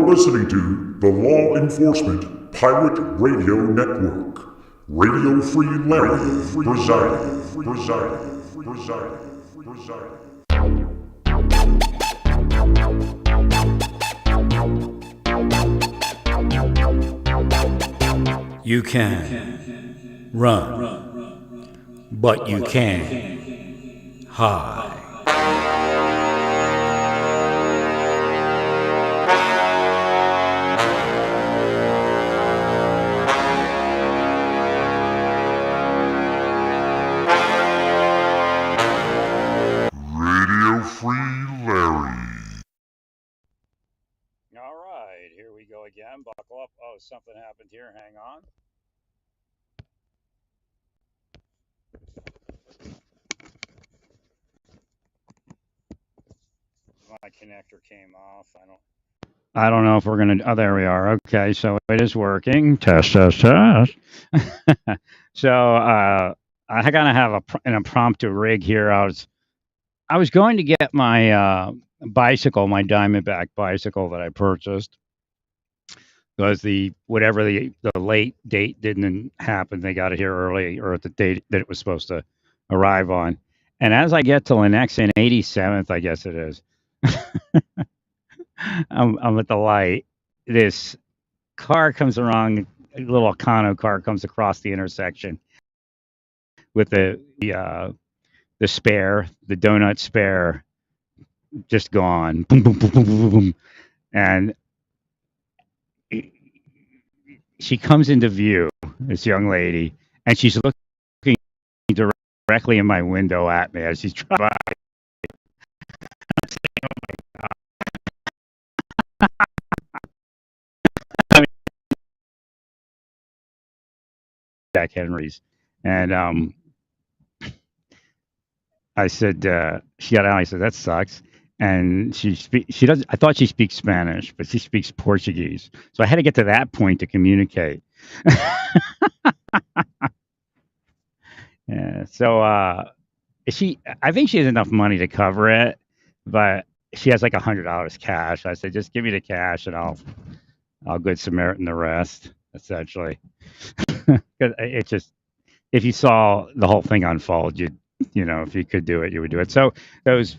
listening to the Law Enforcement Pirate Radio Network. Radio Free Larry presiding. You can run, but you can't hide. Radio Free Larry. All right, here we go again. Buckle up. Oh, something happened here. Hang on. My connector came off. I don't know if we're gonna. Oh, there we are. Okay, so it is working. Test, test, test. So I gotta have an impromptu rig here. I was going to get my bicycle, my Diamondback bicycle that I purchased, because the late date didn't happen. They got it here early, or at the date that it was supposed to arrive on. And as I get to Lenexa 87th, I guess it is, I'm at the light. This car comes along, a little Kano car comes across the intersection with the spare, the donut spare, just gone. Boom, boom, boom, boom, boom, boom. And she comes into view, this young lady, and she's looking directly in my window at me as she's driving by. I'm saying, oh my God. I mean, Jack Henry's. And I said, she got out. I said, that sucks. And she doesn't. I thought she speaks Spanish, but she speaks Portuguese. So I had to get to that point to communicate. Yeah. So I think she has enough money to cover it, but she has like $100 cash. I said, just give me the cash, and I'll Good Samaritan the rest. Essentially, because it just, if you saw the whole thing unfold, if you could do it, you would do it. So those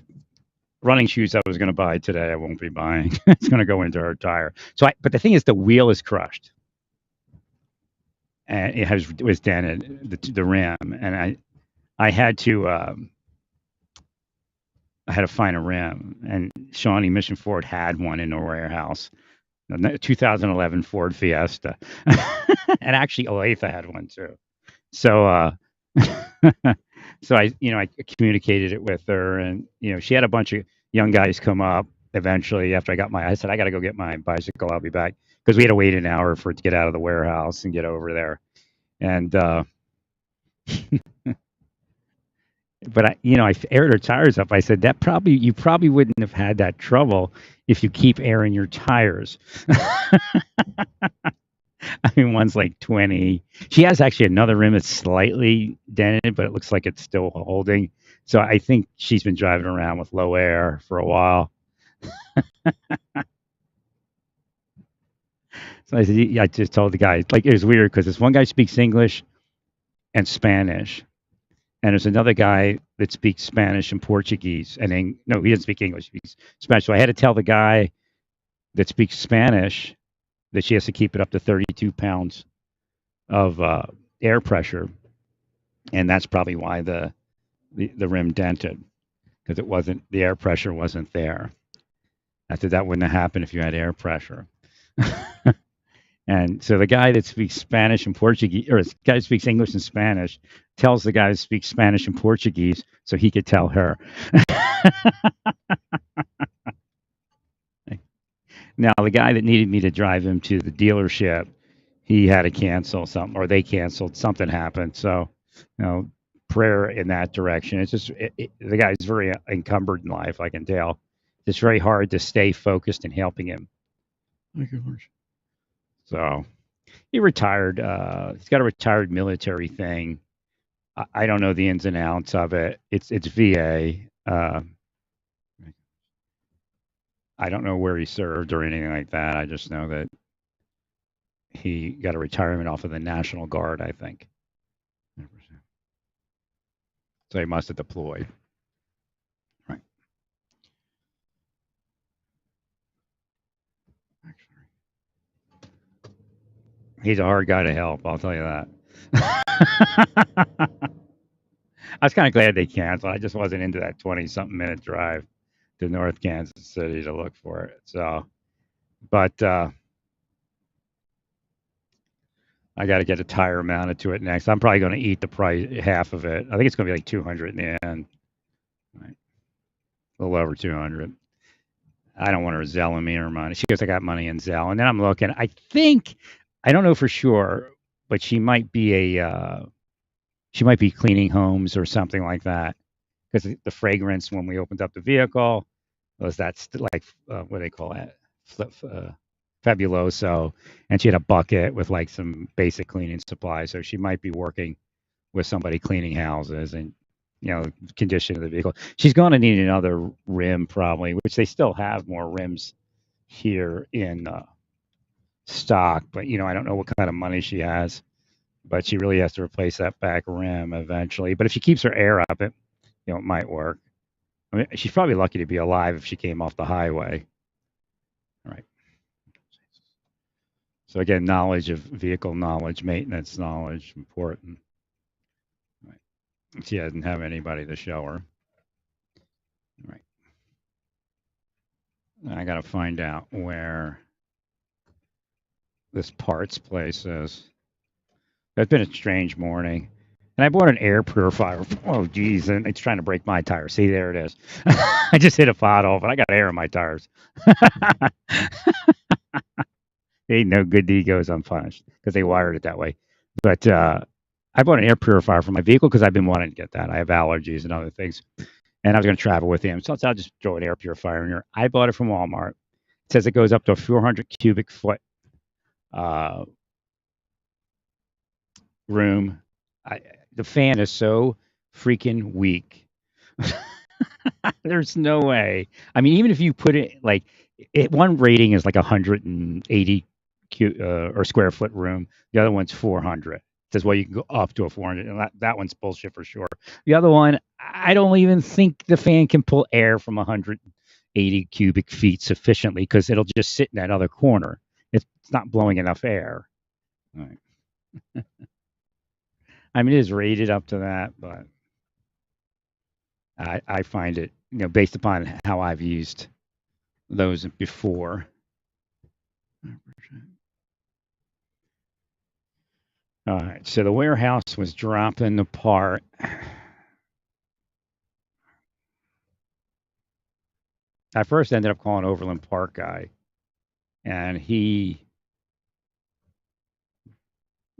running shoes I was going to buy today, I won't be buying. It's going to go into her tire. But the thing is, the wheel is crushed, and it was dented, the rim, and I had to find a rim, and Shawnee Mission Ford had one in their warehouse, a 2011 Ford Fiesta, and actually Olathe had one too. So so I communicated it with her, and she had a bunch of young guys come up eventually after I said, I got to go get my bicycle. I'll be back, because we had to wait an hour for it to get out of the warehouse and get over there. And but I aired her tires up. I said, you probably wouldn't have had that trouble if you keep airing your tires. I mean, one's like 20. She has actually another rim that's slightly dented, but it looks like it's still holding. So I think she's been driving around with low air for a while. So I just told the guy, like, it was weird because this one guy speaks English and Spanish, and there's another guy that speaks Spanish and Portuguese. No, he doesn't speak English. He speaks Spanish. So I had to tell the guy that speaks Spanish that she has to keep it up to 32 pounds of air pressure, and that's probably why the rim dented, because the air pressure wasn't there. I said that wouldn't have happened if you had air pressure. And so the guy that speaks Spanish and Portuguese, or the guy that speaks English and Spanish, tells the guy that speaks Spanish and Portuguese so he could tell her. Now, the guy that needed me to drive him to the dealership, he had to cancel something, or they canceled. Something happened. So, prayer in that direction. It's just, the guy's very encumbered in life, I can tell. It's very hard to stay focused in helping him. So, he retired. He's got a retired military thing. I don't know the ins and outs of it. It's VA. I don't know where he served or anything like that. I just know that he got a retirement off of the National Guard, I think. So he must have deployed. Right. He's a hard guy to help, I'll tell you that. I was kind of glad they canceled. I just wasn't into that 20-something minute drive to North Kansas City to look for it. So, but I got to get a tire mounted to it next. I'm probably going to eat the price, half of it. I think it's going to be like 200 in the end. Right. A little over 200. I don't want her Zelling me her money. She goes, I got money in Zelle. And then I'm looking. I think, I don't know for sure, but she might be cleaning homes or something like that. Because the fragrance when we opened up the vehicle was that like, what do they call that? Fabuloso. And she had a bucket with like some basic cleaning supplies. So she might be working with somebody cleaning houses and, condition of the vehicle. She's going to need another rim probably, which they still have more rims here in stock. But, I don't know what kind of money she has. But she really has to replace that back rim eventually. But if she keeps her air up, it might work. I mean, she's probably lucky to be alive if she came off the highway. All right. So again, knowledge of vehicle knowledge, maintenance knowledge, important. Right. She doesn't have anybody to show her. Right. I got to find out where this parts place is. It's been a strange morning. And I bought an air purifier. Oh, geez. And it's trying to break my tires. See, there it is. I just hit a pothole, but I got air in my tires. Ain't no good deed goes unpunished because they wired it that way. But I bought an air purifier for my vehicle because I've been wanting to get that. I have allergies and other things. And I was going to travel with him. So I'll just throw an air purifier in here. I bought it from Walmart. It says it goes up to a 400 cubic foot room. The fan is so freaking weak. There's no way. I mean, even if you put it like one rating is like 180 or square foot room. The other one's 400. It says, well, you can go up to a 400. And that one's bullshit for sure. The other one, I don't even think the fan can pull air from 180 cubic feet sufficiently because it'll just sit in that other corner. It's not blowing enough air. All right. I mean, it is rated up to that, but I find it, based upon how I've used those before. All right, so the warehouse was dropping apart. I first ended up calling Overland Park guy, and he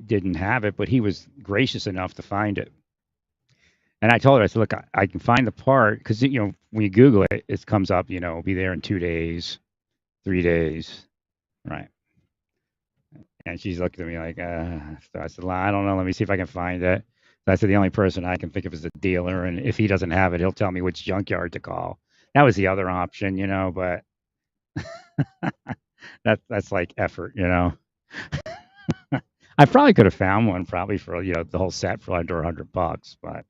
didn't have it, but he was gracious enough to find it. And I told her, I said, look, I can find the part because, when you Google it, it comes up, be there in 2 days, 3 days, right? And she's looking at me like, so I said, well, I don't know. Let me see if I can find it. So I said, the only person I can think of is the dealer. And if he doesn't have it, he'll tell me which junkyard to call. That was the other option, but that's like effort, I probably could have found one probably for, the whole set for under $100, but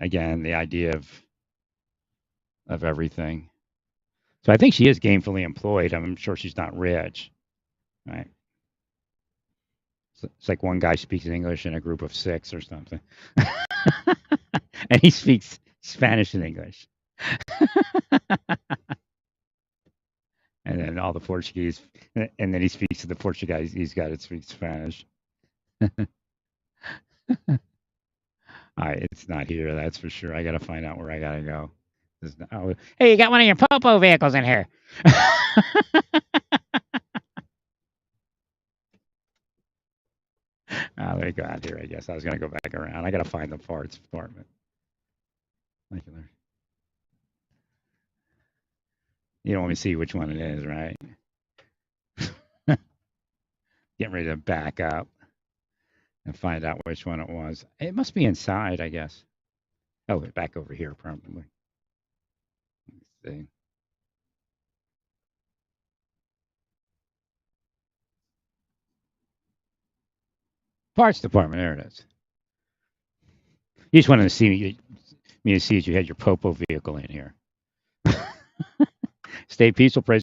again, the idea of everything. So I think she is gainfully employed. I'm sure she's not rich, right? It's like one guy speaks English in a group of 6 or something. And he speaks Spanish and English. And then all the Portuguese, and then he speaks to the Portuguese guy that speaks Spanish. All right, it's not here, that's for sure. I got to find out where I got to go. Hey, you got one of your Popo vehicles in here. Let me go out here, I guess. I was going to go back around. I got to find the parts department. Thank you, Larry. You don't want me to see which one it is, right? Getting ready to back up and find out which one it was. It must be inside, I guess. Oh, back over here, probably. Let's see. Parts department. There it is. You just wanted to see me to see if you had your Popo vehicle in here. Stay peaceful, praise